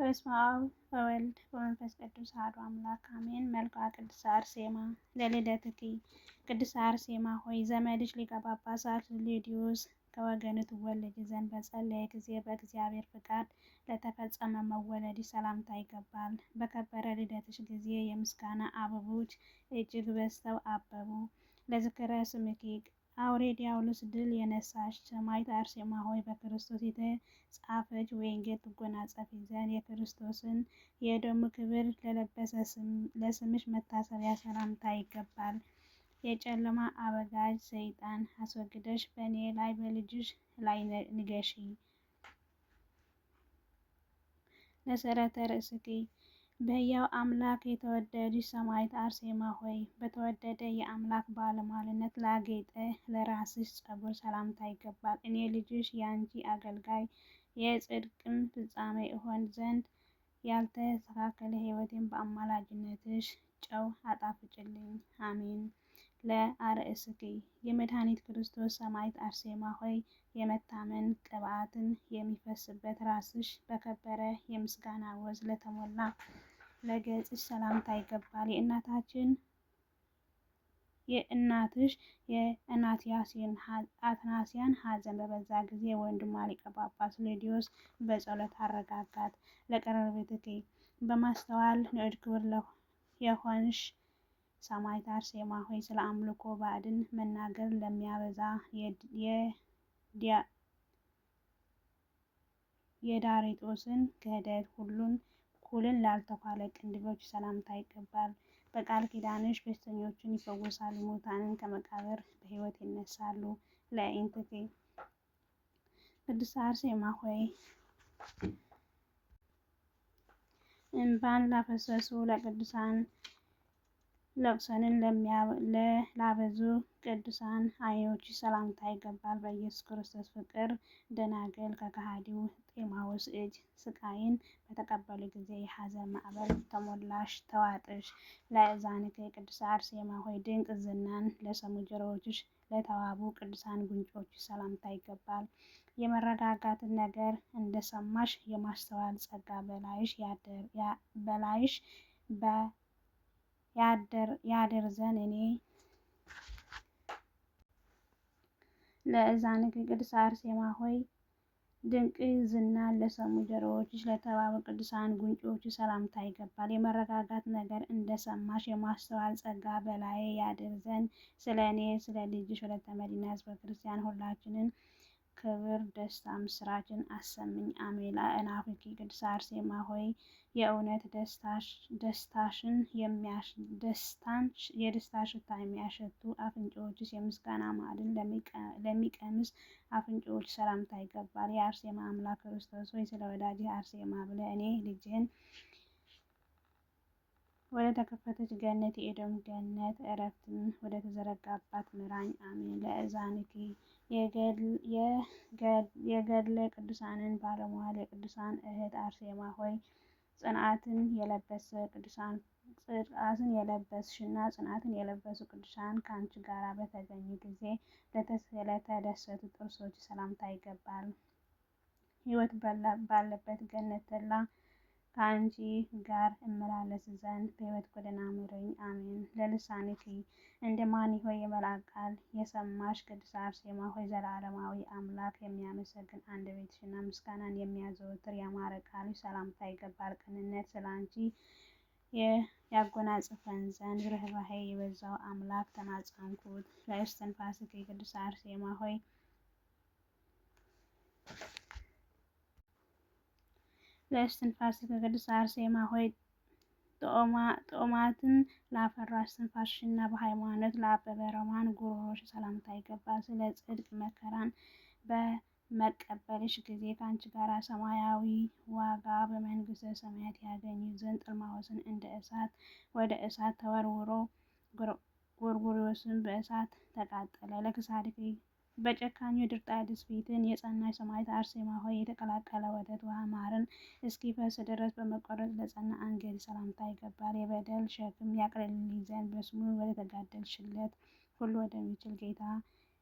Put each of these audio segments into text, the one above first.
በስመ አብ ወወልድ ወመንፈስ ቅዱስ አሐዱ አምላክ አሜን። መልክዓ ቅድስት አርሴማ ለልደትኪ። ቅድስት አርሴማ ሆይ ዘመድሽ ሊቀ ጳጳሳት ሉሊዮስ ከወገኑ ትወለጂ ዘንድ በጸለየ ጊዜ በእግዚአብሔር ፍቃድ ለተፈጸመ መወለድሽ ሰላምታ ይገባል። በከበረ ልደትሽ ጊዜ የምስጋና አበቦች እጅግ በዝተው አበቡ። ለዝክረ ስምኪ አውሬ ዲያብሎስ ድል የነሳሽ ሰማዕት አርሴማ ሆይ በክርስቶስ የተጻፈች ወንጌል ትጎናጸፊ ዘንድ የክርስቶስን የደሙ ክብር ለለበሰ ለስምሽ መታሰቢያ ሰላምታ ይገባል። የጨለማ አበጋዝ ሰይጣን አስወግደሽ በእኔ ላይ በልጅሽ ላይ ንገሺ። መሰረተ ርእስኪ በሕያው አምላክ የተወደድሽ ሰማዕት አርሴማ ሆይ በተወደደ የአምላክ ባለሟልነት ላጌጠ ለራስሽ ጸጉር ሰላምታ ይገባል። እኔ ልጅሽ የአንቺ አገልጋይ የጽድቅም ፍጻሜ እሆን ዘንድ ያልተስተካከለ ሕይወቴን በአማላጅነትሽ ጨው አጣፍጭልኝ። አሜን። ለአርእስኪ የመድኃኒት ክርስቶስ ሰማዕት አርሴማ ሆይ የመታመን ቅብዓትን የሚፈስበት ራስሽ በከበረ የምስጋና ወዝ ለተሞላ ለገጽሽ ሰላምታ ይገባል። የእናትሽ የአትናስያን ሐዘን በበዛ ጊዜ ወንድሟ ሊቀ ጳጳስ ሉሊዮስ በጸሎት አረጋጋት። ለቀረቤትኪ በማስተዋል ንዑድ ክቡር የሆንሽ ሰማዕት አርሴማ ሆይ ስለ አምልኮ ባዕድን መናገር ለሚያበዛ የዳሪጦስን ክህደት ሁሉን ላልተኳለ ቅንድቦች ሰላምታ ይገባል። በቃል ኪዳንሽ በሽተኞችን ይፈውሳሉ፣ ሙታንን ከመቃብር በሕይወት ይነሳሉ። ለእንትኪ ቅድስት አርሴማ ሆይ እንባን ላፈሰሱ ለቅዱሳን ለቅሶንን ላበዙ ቅዱሳን ዓይኖችሽ ሰላምታ ይገባል። በኢየሱስ ክርስቶስ ፍቅር ደናግል ከከሃዲው ጢሞቴዎስ እጅ ስቃይን በተቀበሉ ጊዜ የሐዘን ማዕበል ተሞላሽ ተዋጥሽ። ለእዛንኪ ቅድስት አርሴማ ሆይ ድንቅ ዝናን ለሰሙ ጆሮዎችሽ ለተዋቡ ቅዱሳን ጉንጮችሽ ሰላምታ ይገባል። የመረጋጋትን ነገር እንደሰማሽ የማስተዋል ጸጋ በላይሽ ያድር ዘንድ እኔ ለእዛንኪ ቅድስት አርሴማ ሆይ ድንቅ ዝናን ለሰሙ ጆሮዎችሽ ለተዋቡ ቅዱሳን ጉንጮችሽ ሰላምታ ይገባል። የመረጋጋት ነገር እንደሰማሽ የማስተዋል ጸጋ በላዬ ያድር ዘንድ ስለ እኔ ስለ ልጅሽ ወለተ መድኃኒት ሕዝበ ክርስቲያን ሁላችንን ክብር ደስታ ምስራችን አሰምኝ። አሜን። ለአእናፍኪ ቅድስት አርሴማ ሆይ የእውነት የደስታ ሽታ የሚያሸቱ አፍንጫዎችሽ የምስጋና ማዕድን ለሚቀምስ አፍንጫዎች ሰላምታ ይገባል። የአርሴማ አምላክ ክርስቶስ ሆይ ስለ ወዳጅህ አርሴማ ብለህ እኔ ልጅህን ወደ ተከፈተች ገነት የኤዶም ገነት ዕረፍትን ወደ ተዘረጋባት ምራኝ። አሜን። ለእዛንኪ የገድለ ቅዱሳንን ባለሟል የቅዱሳን እህት አርሴማ ሆይ ጽንዓትን የለበስሽና ጽናትን የለበሱ ቅዱሳን ከአንቺ ጋር በተገኙ ጊዜ ለተደሰቱ ጥርሶች ሰላምታ ይገባል። ሕይወት ባለበት ገነት ተድላ ከአንቺ ጋር እመላለስ ዘንድ በሕይወት ጎዳና ምሩኝ። አሜን። ለልሳንኪ እንደ ማን ሆይ የመልአክ ቃል የሰማሽ ቅድስት አርሴማ ሆይ ዘላለማዊ አምላክ የሚያመሰግን አንደበትሽና ምስጋናን የሚያዘወትር ያማረ ቃልሽ ሰላምታ ይገባል። ቅንነት ስለ አንቺ ያጎናጽፈን ዘንድ ርኅራኄ የበዛው አምላክ ተማጸንኩት። ለእስትንፋስኪ ቅድስት አርሴማ ሆይ ቅድስት አርሴማ ሆይ ጥዑማትን ላፈራሽ ትንፋሽና በሃይማኖት ለአበበ ሮማን ጉሮሮሽ ሰላምታ ይገባል። ስለ ጽድቅ መከራን በመቀበልሽ ጊዜ ከአንቺ ጋር ሰማያዊ ዋጋ በመንግሥተ ሰማያት ያገኙ ዘንድ ጥልማዎስን እንደ እሳት ወደ እሳት ተወርውሮ ጎርጎርዮስን በእሳት ተቃጠለ። ለክሳድኪ በጨካኙ ድርጣድስ ፊትን የጸናች ሰማዕት አርሴማ ሆይ የተቀላቀለ ወተት ውሃ ማርን እስኪፈስ ድረስ በመቆረጥ ለጸና አንገት ሰላምታ ይገባል። የበደል ሸክም ያቅልልኝ ዘንድ በስሙ ወደ ተጋደልሽለት ሁሉ ወደሚችል ጌታ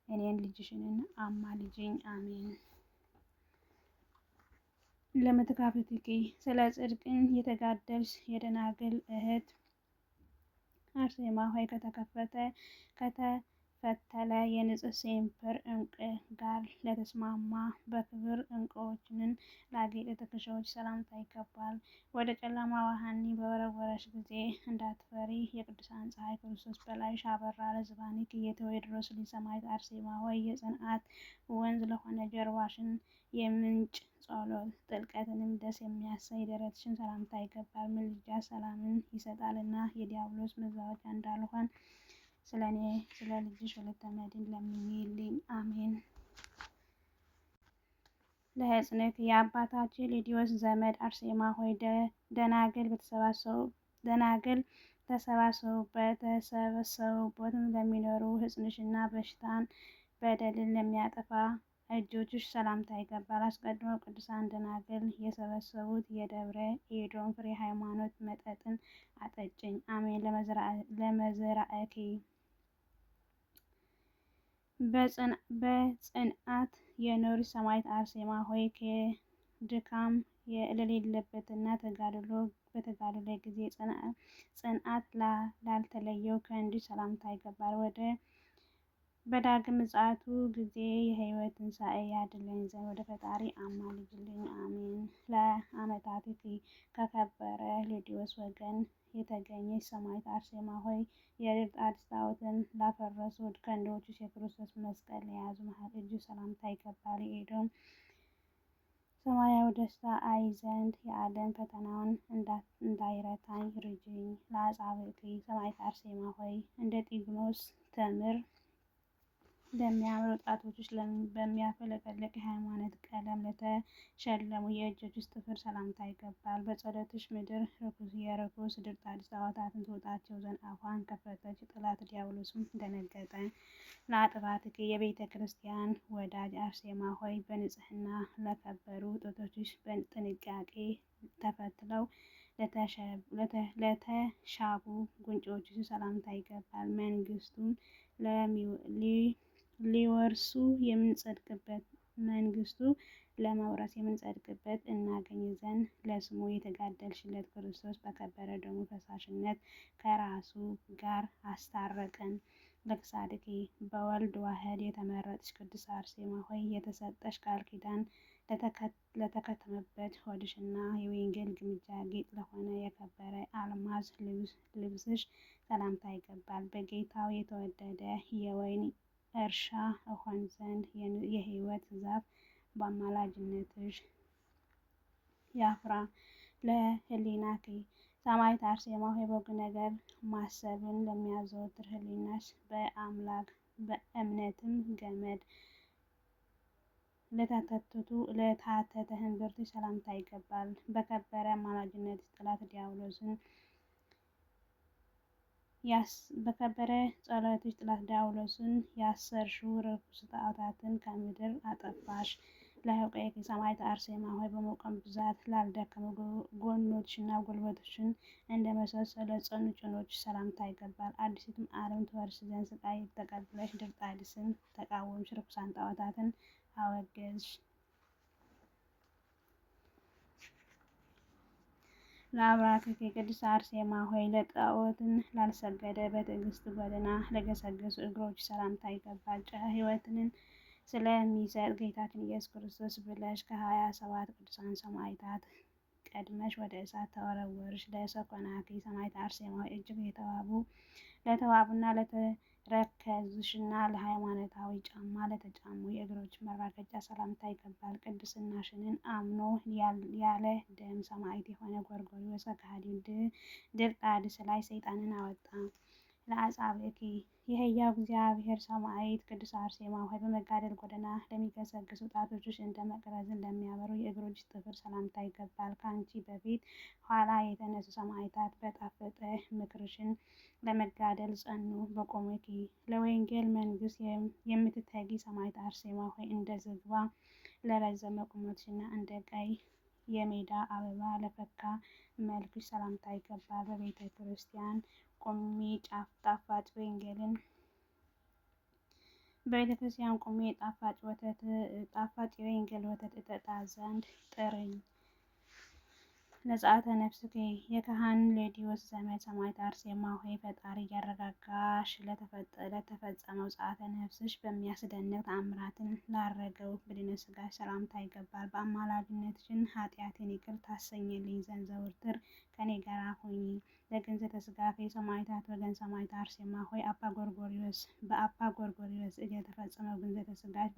እኔን ልጅሽን አማልጅኝ። አሜን። ለመትካፍትኪ ስለ ጽድቅን የተጋደልሽ የደናግል እህት አርሴማ ሆይ ከተፈተለ የንጽሕ ሴምፐር ዕንቁ ጋር ለተስማማ በክብር ዕንቁዎችን ላጌጠ ትከሻዎች ሰላምታ ይገባል። ወደ ጨለማ ወህኒ በወረወረሽ ጊዜ እንዳትፈሪ የቅዱሳን ፀሐይ ክርስቶስ በላይሽ አበራ። ለዝባኒኪ የቴዎድሮስ ልጅ ሰማዕት አርሴማ ሆይ የጽንዓት ወንዝ ለሆነ ጀርባሽን የምንጭ ጸሎት ጥልቀትንም ደስ የሚያሰኝ ደረትሽን ሰላምታ ይገባል። ምልጃ ሰላምን ይሰጣልና የዲያብሎስ መዛወቻ እንዳልሆን ስለ እኔ ስለ ልጅሽ ወለተ መድኅን ለምኚልኝ። አሜን። ለሕፅንክ የአባታችን ሊዲዮስ ዘመድ አርሴማ ሆይ ደናግል ተሰባስበውበት ለሚኖሩ ሕፅንሽና በሽታን በደልን ለሚያጠፋ እጆችሽ ሰላምታ ይገባል። አስቀድሞ ቅዱሳን ደናግል የሰበሰቡት የደብረ ኤዶም ፍሬ ሃይማኖት መጠጥን አጠጭኝ። አሜን። ለመዝራእኪ በጽንዓት የኖርሽ ሰማዕት አርሴማ ሆይ ድካም የሌለበትና በተጋድሎ ጊዜ ጽንዓት ላልተለየው ክንድሽ ሰላምታ ይገባል። በዳግም ምጽአቱ ጊዜ የሕይወት ትንሣኤ ያድለኝ ዘንድ ወደ ፈጣሪ አማልጅልኝ። አሜን። ለአመታትኪ ከከበረ ሊዲዮስ ወገን የተገኘች ሰማዕት አርሴማ ሆይ የድርጣድስ ጣዖትን ላፈረሱ ክንዶችሽ የክርስቶስ መስቀል ለያዙ መሃል እጅሽ ሰላምታ ይገባል። የኤዶም ሰማያዊ ደስታ አይ ዘንድ የዓለም ፈተናውን እንዳይረታኝ ርጅኝ። ለአጻብዕኪ ሰማዕት አርሴማ ሆይ እንደ ጢግኖስ ተምር ለሚያምሩ ጣቶችሽ በሚያፈለቀልቅ የሃይማኖት ቀለም ለተሸለሙ የእጆችሽ ጥፍር ሰላምታ ይገባል። በጸሎትሽ ምድር የርኩስ ድርጣድስ ጣዖታትን ትውጣቸው ዘንድ አፏን ከፈተች፣ ጠላት ዲያብሎስም ደነገጠ። ለአጥባትኪ የቤተ ክርስቲያን ወዳጅ አርሴማ ሆይ በንጽሕና ለከበሩ ጡቶችሽ በጥንቃቄ ተፈትለው ለተሻቡ ጉንጮችሽ ሰላምታ ይገባል። መንግስቱን ሊወርሱ የምንጸድቅበት መንግስቱ ለመውረስ የምንጸድቅበት እናገኝ ዘንድ ለስሙ የተጋደልሽለት ክርስቶስ በከበረ ደሙ ፈሳሽነት ከራሱ ጋር አስታረቀን። ለክሳድኪ በወልድ ዋህድ የተመረጥሽ ቅድስት አርሴማ ሆይ የተሰጠሽ ቃል ኪዳን ለተከተመበት ሆድሽና የወንጌል ግምጃ ጌጥ ለሆነ የከበረ አልማዝ ልብስሽ ሰላምታ ይገባል። በጌታው የተወደደ የወይን እርሻ እሆን ዘንድ የሕይወት ዛፍ በአማላጅነትሽ ያፍራ። ለሕሊናኪ ሰማዕት አርሴማ ሆይ በጎ ነገር ማሰብን ለሚያዘወትር ሕሊናሽ በእምነትም ገመድ ለታተተ እምብርትሽ ሰላምታ ይገባል። በከበረ አማላጅነትሽ ጠላት ዲያብሎስን በከበረ ጸሎትሽ ጠላት ዲያብሎስን ያሰርሽው ርኩስ ጣዖታትን ከምድር አጠፋሽ። ለሕቁኤኪ ሰማዕት አርሴማ ሆይ በመቆም ብዛት ላልደከሙ ጎኖችሽና ጉልበቶችሽን እንደመሰሶ ለጸኑ ጭኖችሽ ሰላምታ ይገባል። አዲሲቱም ዓለም ትወርሽ ዘንድ ስቃይ ተቀብለሽ ድርጣድስን ተቃወምሽ፣ ርኩሳን ጣዖታትን አወገዝሽ። ለአብራክኪ ቅድስት አርሴማ ሆይ ለጣዖትን ላልሰገደ በትዕግስት ጎዳና ለገሰገሱ እግሮችሽ ሰላምታ ይገባል። ሕይወትን ስለሚሰጥ ጌታችን ኢየሱስ ክርስቶስ ብለሽ ከ27 ቅዱሳን ሰማዕታት ቀድመሽ ወደ እሳት ተወረወርሽ። ለሰኮናኪ ሰማዕት አርሴማ ሆይ እጅግ ለተዋቡና ለተረከዙሽና ለሃይማኖታዊ ጫማ ለተጫሙ የእግሮችሽ መራገጫ ሰላምታ ይገባል። ቅድስናሽንን አምኖ ያለ ደም ሰማዕት የሆነ ጎርጎርዮስ ከሃዲው ድርጣድስ ላይ ሰይጣንን አወጣ። ለአጻብዕኪ የሕያው እግዚአብሔር ሰማዕት ቅድስት አርሴማ ሆይ በመጋደል ጎዳና ለሚገሰግሱ ጣቶችሽ እንደ መቅረዝን ለሚያበሩ የእግሮችሽ ጥፍር ሰላምታ ይገባል። ከአንቺ በፊት ኋላ የተነሱ ሰማዕታት በጣፈጠ ምክርሽን ለመጋደል ጸኑ በቆሙኪ። ለወንጌል መንግስት የምትተጊ ሰማዕት አርሴማ ሆይ እንደ ዝግባ ለረዘመ ቁመትሽና እንደ ቀይ የሜዳ አበባ ለፈካ መልክሽ ሰላምታ ይገባል። በቤተ ክርስቲያን ቆሜ ጣፋጭ የወንጌል ወተት እጠጣ ዘንድ ጥሪኝ። ለጸአተ ነፍስኪ የካህን ሌዲዮስ ዘመድ ሰማዕት አርሴማ ሆይ ፈጣሪ እያረጋጋሽ ለተፈጸመው ጸአተ ነፍስሽ በሚያስደንቅ ተአምራትን ላረገው በድነ ሥጋሽ ሰላምታ ይገባል። በአማላጅነትሽን ኃጢአቴን ይቅር ታሰኝልኝ ዘንድ ዘወትር ከኔ ጋር ሁኚ። ለግንዘተ ሥጋኪ የሰማዕታት ወገን ሰማዕት አርሴማ ሆይ በአባ ጎርጎርዮስ እጅ የተፈጸመው ግንዘተ ሥጋሽ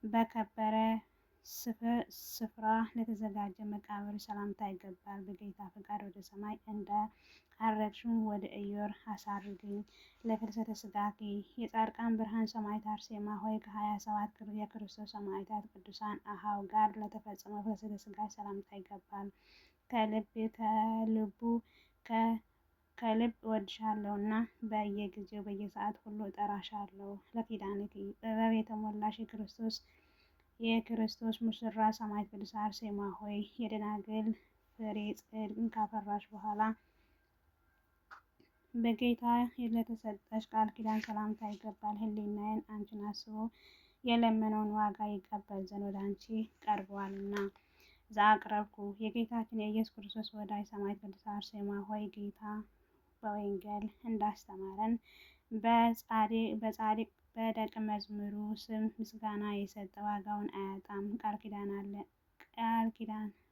በከበረ ስፍራ ለተዘጋጀ መቃብር ሰላምታ ይገባል። በጌታ ፈቃድ ወደ ሰማይ እንደ አረግሽም ወደ ኢዮር አሳርግኝ። ለፍልሰተ ሥጋኪ የጻድቃን ብርሃን ሰማዕት አርሴማ ሆይ ከ27 የክርስቶስ ሰማዕታት ቅዱሳን አኀው ጋር ለተፈጸመው ፍልሰተ ሥጋሽ ሰላምታ ይገባል። ከልብ እወድሻለሁና በየጊዜው በየሰዓት ሁሉ እጠራሻለሁ። ለኪዳንኪ ጥበብ የተሞላሽ የክርስቶስ ሙሽራ ሰማዕት ቅድስት አርሴማ ሆይ የደናግል ፍሬ ጽድቅን ካፈራሽ በኋላ በጌታ ለተሰጠሽ ቃል ኪዳን ሰላምታ ይገባል። ሕሊናዬን አንቺን አስቦ የለመነውን ዋጋ ይቀበል ዘንድ ወደ አንቺ ቀርቧልና። ዘአቅረብኩ የጌታችን የኢየሱስ ክርስቶስ ወዳጅ ሰማዕት ቅድስት አርሴማ ሆይ ጌታ በወንጌል እንዳስተማረን በጻድቅ በደቀ መዝሙሩ ስም ምስጋና የሰጠ ዋጋውን አያጣም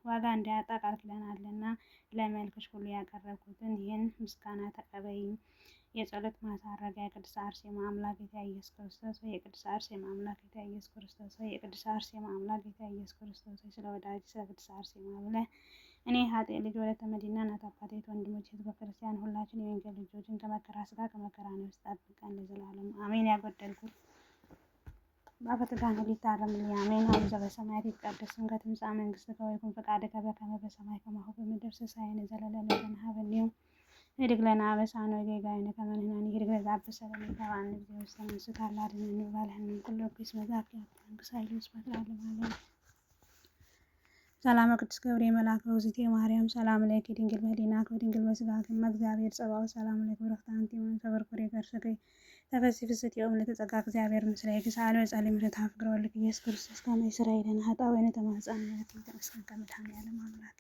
ዋጋ እንዳያጣ ቃል ኪዳን አለና ለመልክሽ ሁሉ ያቀረብኩትን ይህን ምስጋና ተቀበይኝ። የጸሎት ማሳረጊያ የቅድስት አርሴማ አምላክ ጌታ ኢየሱስ ክርስቶስ ሆይ የቅድስት አርሴማ አምላክ ጌታ ኢየሱስ ክርስቶስ ሆይ የቅድስት አርሴማ አምላክ ጌታ ኢየሱስ ክርስቶስ ሆይ ስለ ወዳጅ ስለ ቅድስት አርሴማ ብለህ እኔ ኃጥእ ልጅ ወለተ መዲና እናት አባቴ ወንድሞቼ ሕዝበ ክርስቲያን ሁላችን የወንጌል ልጆችን ከመከራ ሥጋ ከመከራ ነፍስ ጠብቀን ለዘላለሙ አሜን። ያጎደልኩት በአፈ ተጋነሊት ይታረምልኝ አሜን። አቡነ ዘበሰማያት ይትቀደስ ስምከ ትምጻእ መንግሥትከ ወይኩን ፈቃድከ በከመ በሰማይ ከማሁ በምድር ሲሳየነ ዘለለዕለትነ ሀበነ ዮም ህድግ ለነ አበሳነ ወጌጋየነ ከመ ንሕነኒ ህድግ ለዘአበሰ ለነ ኢታብአነ እግዚኦ ውስተ መንሱት አላ አድኅነነ ወባልሐነ እምኩሉ እኩይ መዛኪ መንግሥት ኃይል ወስብሐት ለዓለመ ዓለም። ሰላም ቅዱስ ገብርኤል መልአከ ውእቱ ማርያም ሰላም ለኪ ድንግል በኅሊናኪ ወድንግል በሥጋኪ እመ እግዚአብሔር ጸባኦት ሰላም ለኪ ወረፍት አንቲ እምአንሰ ከርሥኪ ተፈሥሒ ፍስሕት ዮም ለተጸጋ እግዚአብሔር ምስሌኪ ሳህል ወጸልይ ምሕረተ ፍቅር ወልድኪ ኢየሱስ ክርስቶስ ከመ ይስረይ ለነ ኃጣውኢነ ተማኅፀነ ተመስገን ከመድኃኔዓለም አምላክ